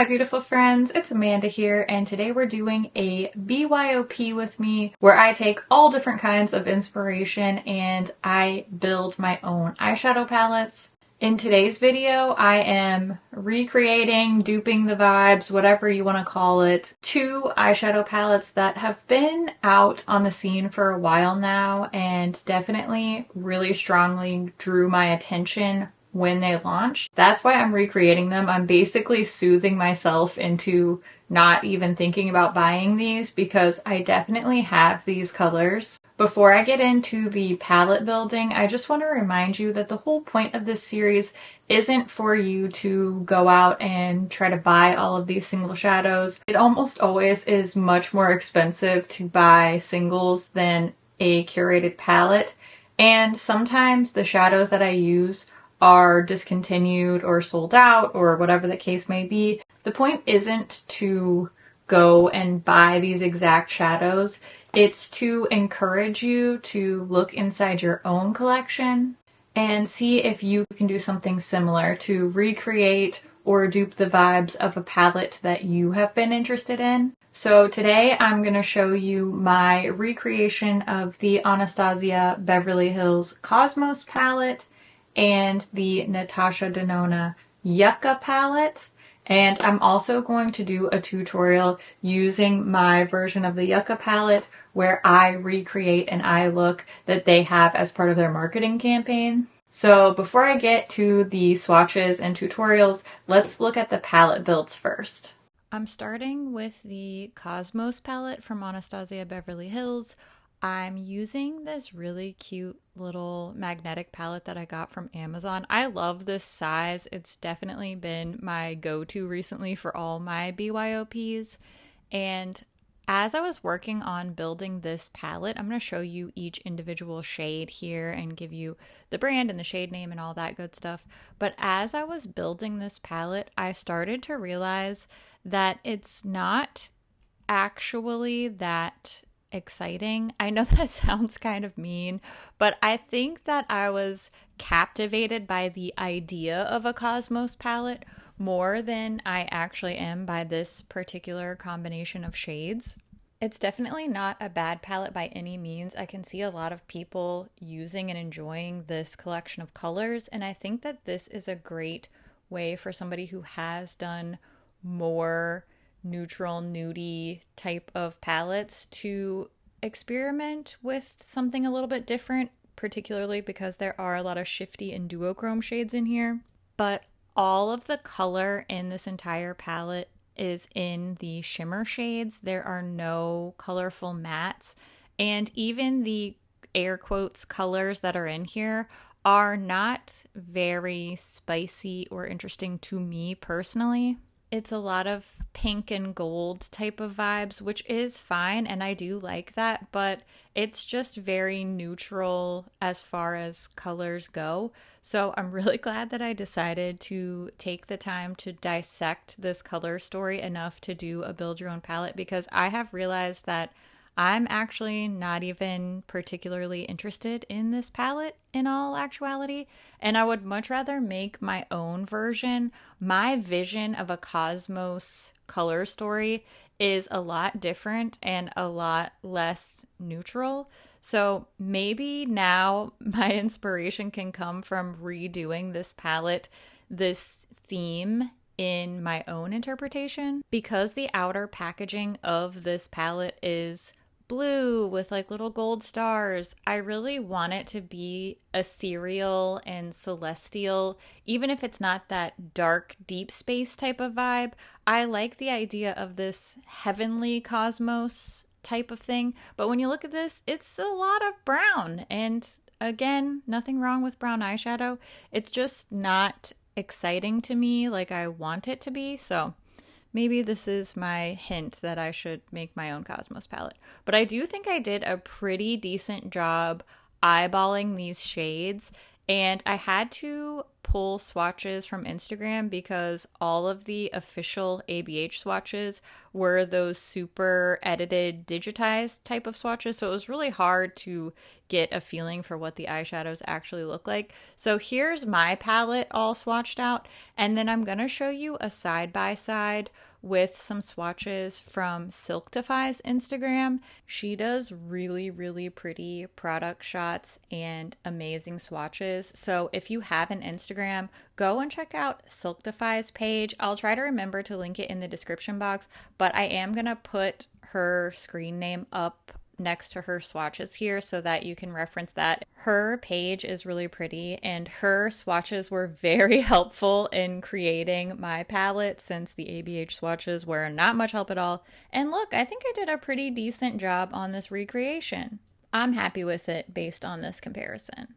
beautiful friends, it's Amanda here, and today we're doing a BYOP with me where I take all different kinds of inspiration and I build my own eyeshadow palettes. In today's video, I am recreating, duping the vibes, whatever you want to call it, two eyeshadow palettes that have been out on the scene for a while now and definitely really strongly drew my attention when they launched. That's why I'm recreating them. I'm basically soothing myself into not even thinking about buying these because I definitely have these colors. Before I get into the palette building, I just want to remind you that the whole point of this series isn't for you to go out and try to buy all of these single shadows. It almost always is much more expensive to buy singles than a curated palette. And sometimes the shadows that I use are discontinued or sold out or whatever the case may be. The point isn't to go and buy these exact shadows. It's to encourage you to look inside your own collection and see if you can do something similar to recreate or dupe the vibes of a palette that you have been interested in. So today I'm going to show you my recreation of the Anastasia Beverly Hills Cosmos palette and the Natasha Denona Yucca palette. And I'm also going to do a tutorial using my version of the Yucca palette where I recreate an eye look that they have as part of their marketing campaign. So before I get to the swatches and tutorials, let's look at the palette builds first. I'm starting with the Cosmos palette from Anastasia Beverly Hills. I'm using this really cute little magnetic palette that I got from Amazon. I love this size. It's definitely been my go-to recently for all my BYOPs. And as I was working on building this palette, I'm going to show you each individual shade here and give you the brand and the shade name and all that good stuff. But as I was building this palette, I started to realize that it's not actually that exciting. I know that sounds kind of mean, but I think that I was captivated by the idea of a Cosmos palette more than I actually am by this particular combination of shades. It's definitely not a bad palette by any means. I can see a lot of people using and enjoying this collection of colors, and I think that this is a great way for somebody who has done more neutral, nudie type of palettes to experiment with something a little bit different, particularly because there are a lot of shifty and duochrome shades in here. But all of the color in this entire palette is in the shimmer shades. There are no colorful mattes, and even the air quotes colors that are in here are not very spicy or interesting to me personally. It's a lot of pink and gold type of vibes, which is fine, and I do like that, but it's just very neutral as far as colors go. So I'm really glad that I decided to take the time to dissect this color story enough to do a build your own palette, because I have realized that I'm actually not even particularly interested in this palette in all actuality, and I would much rather make my own version. My vision of a Cosmos color story is a lot different and a lot less neutral. So maybe now my inspiration can come from redoing this palette, this theme, in my own interpretation. Because the outer packaging of this palette is blue with like little gold stars, I really want it to be ethereal and celestial, even if it's not that dark deep space type of vibe. I like the idea of this heavenly cosmos type of thing, but when you look at this, it's a lot of brown, and again, nothing wrong with brown eyeshadow. It's just not exciting to me like I want it to be. So maybe this is my hint that I should make my own Cosmos palette. But I do think I did a pretty decent job eyeballing these shades And I had to pull swatches from Instagram because all of the official ABH swatches were those super edited, digitized type of swatches. So it was really hard to get a feeling for what the eyeshadows actually look like. So here's my palette all swatched out. And then I'm going to show you a side by side with some swatches from Silktify's Instagram. She does really, really pretty product shots and amazing swatches. So if you have an Instagram, go and check out Silktify's page. I'll try to remember to link it in the description box, but I am going to put her screen name up next to her swatches here so that you can reference that. Her page is really pretty and her swatches were very helpful in creating my palette since the ABH swatches were not much help at all. And look, I think I did a pretty decent job on this recreation. I'm happy with it based on this comparison.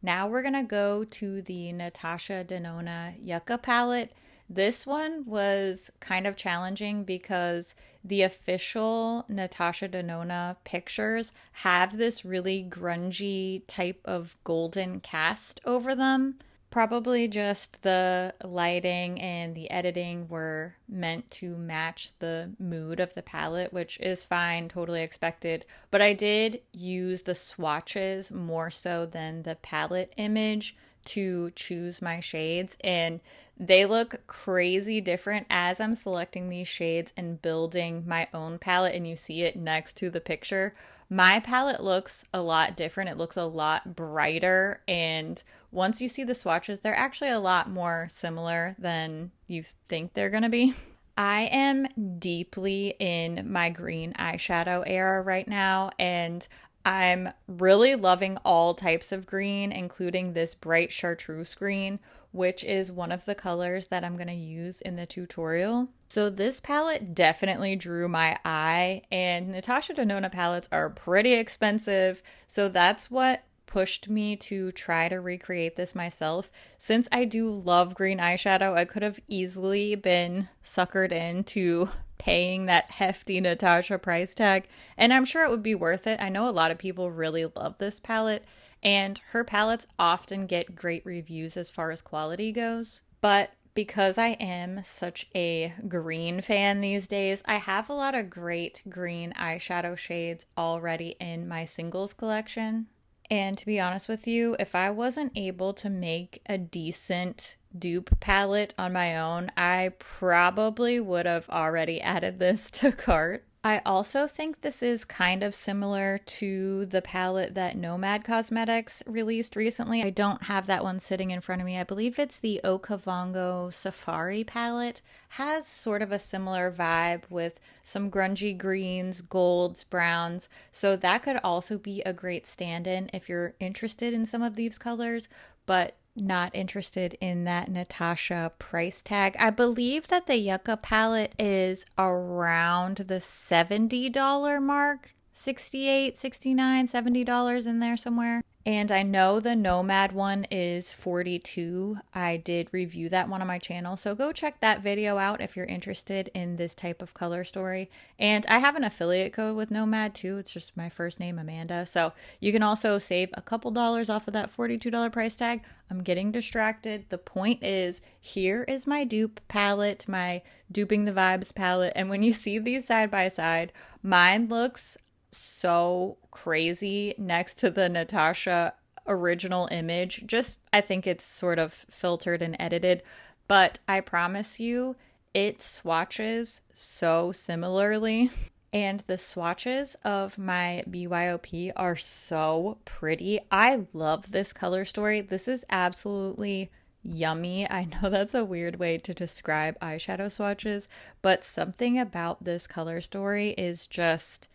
Now we're gonna go to the Natasha Denona Yucca palette. This one was kind of challenging because the official Natasha Denona pictures have this really grungy type of golden cast over them. Probably just the lighting and the editing were meant to match the mood of the palette, which is fine, totally expected. But I did use the swatches more so than the palette image to choose my shades, and they look crazy different as I'm selecting these shades and building my own palette, and you see it next to the picture. My palette looks a lot different. It looks a lot brighter, and once you see the swatches, they're actually a lot more similar than you think they're gonna be. I am deeply in my green eyeshadow era right now, and I'm really loving all types of green, including this bright chartreuse green, which is one of the colors that I'm going to use in the tutorial. So this palette definitely drew my eye, and Natasha Denona palettes are pretty expensive, so that's what pushed me to try to recreate this myself. Since I do love green eyeshadow, I could have easily been suckered into paying that hefty Natasha price tag, and I'm sure it would be worth it. I know a lot of people really love this palette, and her palettes often get great reviews as far as quality goes. But because I am such a green fan these days, I have a lot of great green eyeshadow shades already in my singles collection. And to be honest with you, if I wasn't able to make a decent dupe palette on my own, I probably would have already added this to cart. I also think this is kind of similar to the palette that Nomad Cosmetics released recently. I don't have that one sitting in front of me. I believe it's the Okavango Safari palette. Has sort of a similar vibe with some grungy greens, golds, browns. So that could also be a great stand-in if you're interested in some of these colors, but not interested in that Natasha price tag. I believe that the Yucca palette is around the $70 mark, $68, $69, $70 in there somewhere. And I know the Nomad one is $42. I did review that one on my channel, so go check that video out if you're interested in this type of color story. And I have an affiliate code with Nomad too. It's just my first name, Amanda. So you can also save a couple dollars off of that $42 price tag. I'm getting distracted. The point is, here is my dupe palette, my Duping the Vibes palette. And when you see these side by side, mine looks so crazy next to the Natasha original image. Just, I think it's sort of filtered and edited, but I promise you it swatches so similarly. And the swatches of my BYOP are so pretty. I love this color story. This is absolutely yummy. I know that's a weird way to describe eyeshadow swatches, but something about this color story is just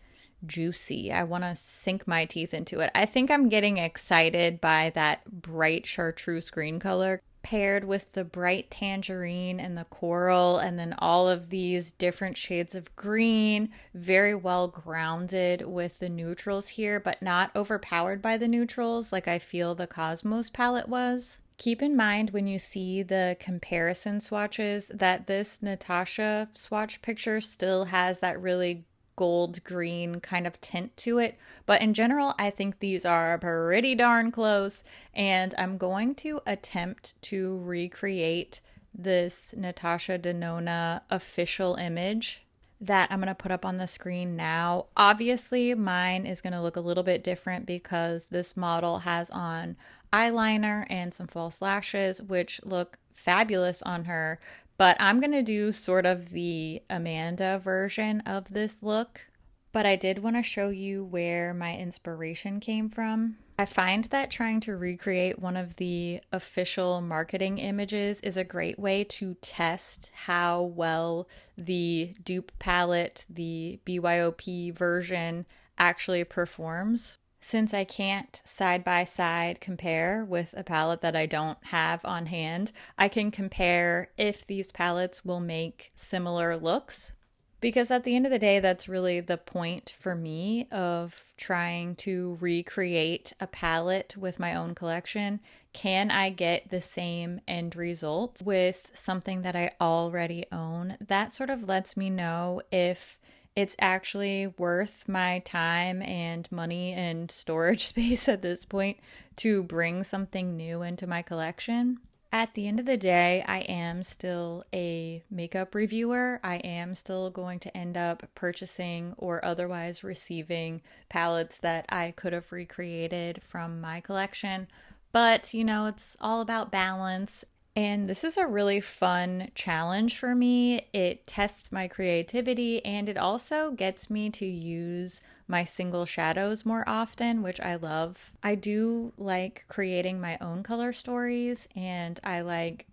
juicy. I want to sink my teeth into it. I think I'm getting excited by that bright chartreuse green color paired with the bright tangerine and the coral, and then all of these different shades of green, very well grounded with the neutrals here, but not overpowered by the neutrals like I feel the Cosmos palette was. Keep in mind when you see the comparison swatches that this Natasha swatch picture still has that really gold green kind of tint to it. But in general, I think these are pretty darn close, and I'm going to attempt to recreate this Natasha Denona official image that I'm going to put up on the screen now. Obviously, mine is going to look a little bit different because this model has on eyeliner and some false lashes, which look fabulous on her. But I'm going to do sort of the Amanda version of this look. But I did want to show you where my inspiration came from. I find that trying to recreate one of the official marketing images is a great way to test how well the dupe palette, the BYOP version, actually performs. Since I can't side by side compare with a palette that I don't have on hand, I can compare if these palettes will make similar looks. Because at the end of the day, that's really the point for me of trying to recreate a palette with my own collection. Can I get the same end result with something that I already own? That sort of lets me know if it's actually worth my time and money and storage space at this point to bring something new into my collection. At the end of the day, I am still a makeup reviewer. I am still going to end up purchasing or otherwise receiving palettes that I could have recreated from my collection. But, you know, it's all about balance. And this is a really fun challenge for me. It tests my creativity and it also gets me to use my single shadows more often, which I love. I do like creating my own color stories and I like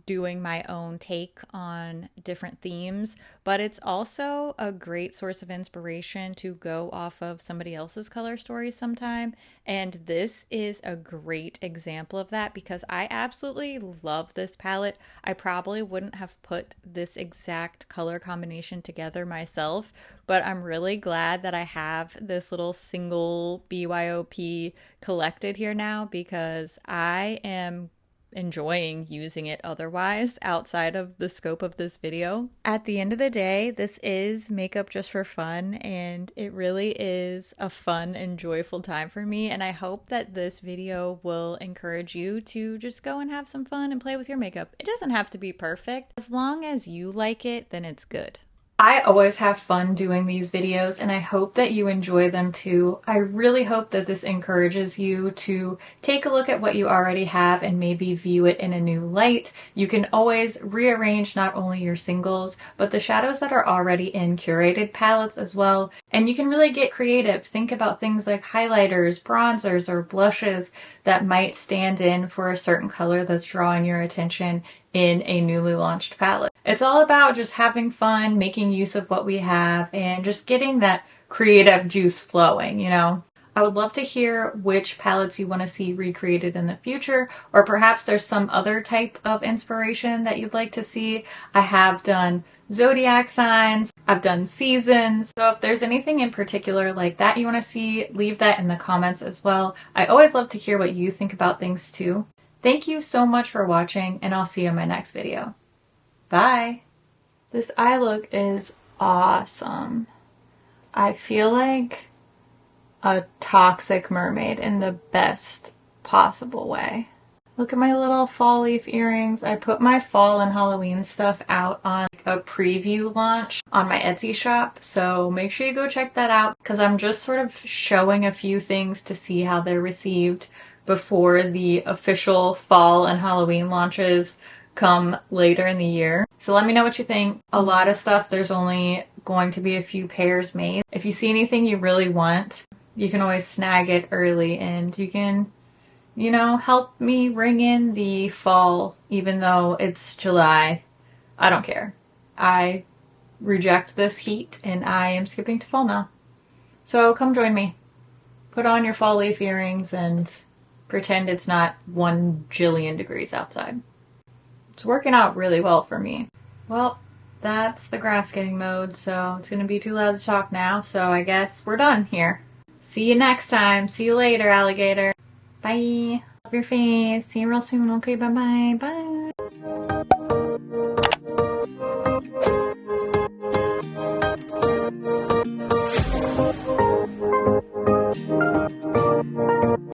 doing my own take on different themes, but it's also a great source of inspiration to go off of somebody else's color stories sometime. And this is a great example of that because I absolutely love this palette. I probably wouldn't have put this exact color combination together myself, but I'm really glad that I have this little single BYOP collected here now because I am enjoying using it otherwise outside of the scope of this video. At the end of the day, this is Makeup Just for Fun, and it really is a fun and joyful time for me, and I hope that this video will encourage you to just go and have some fun and play with your makeup. It doesn't have to be perfect. As long as you like it, then it's good. I always have fun doing these videos and I hope that you enjoy them too. I really hope that this encourages you to take a look at what you already have and maybe view it in a new light. You can always rearrange not only your singles, but the shadows that are already in curated palettes as well. And you can really get creative. Think about things like highlighters, bronzers, or blushes that might stand in for a certain color that's drawing your attention in a newly launched palette. It's all about just having fun, making use of what we have, and just getting that creative juice flowing, you know? I would love to hear which palettes you want to see recreated in the future, or perhaps there's some other type of inspiration that you'd like to see. I have done zodiac signs, I've done seasons, so if there's anything in particular like that you want to see, leave that in the comments as well. I always love to hear what you think about things too. Thank you so much for watching, and I'll see you in my next video. Bye! This eye look is awesome. I feel like a toxic mermaid in the best possible way. Look at my little fall leaf earrings. I put my fall and Halloween stuff out on a preview launch on my Etsy shop, so make sure you go check that out because I'm just sort of showing a few things to see how they're received before the official fall and Halloween launches come later in the year. So let me know what you think. A lot of stuff, there's only going to be a few pairs made. If you see anything you really want, you can always snag it early and you can, you know, help me ring in the fall even though it's July. I don't care. I reject this heat and I am skipping to fall now. So come join me. Put on your fall leaf earrings and pretend it's not 1 jillion degrees outside. It's working out really well for me. Well, that's the grass getting mowed, so it's going to be too loud to talk now, so I guess we're done here. See you next time. See you later, alligator. Bye. Love your face. See you real soon. Okay, bye-bye. Bye.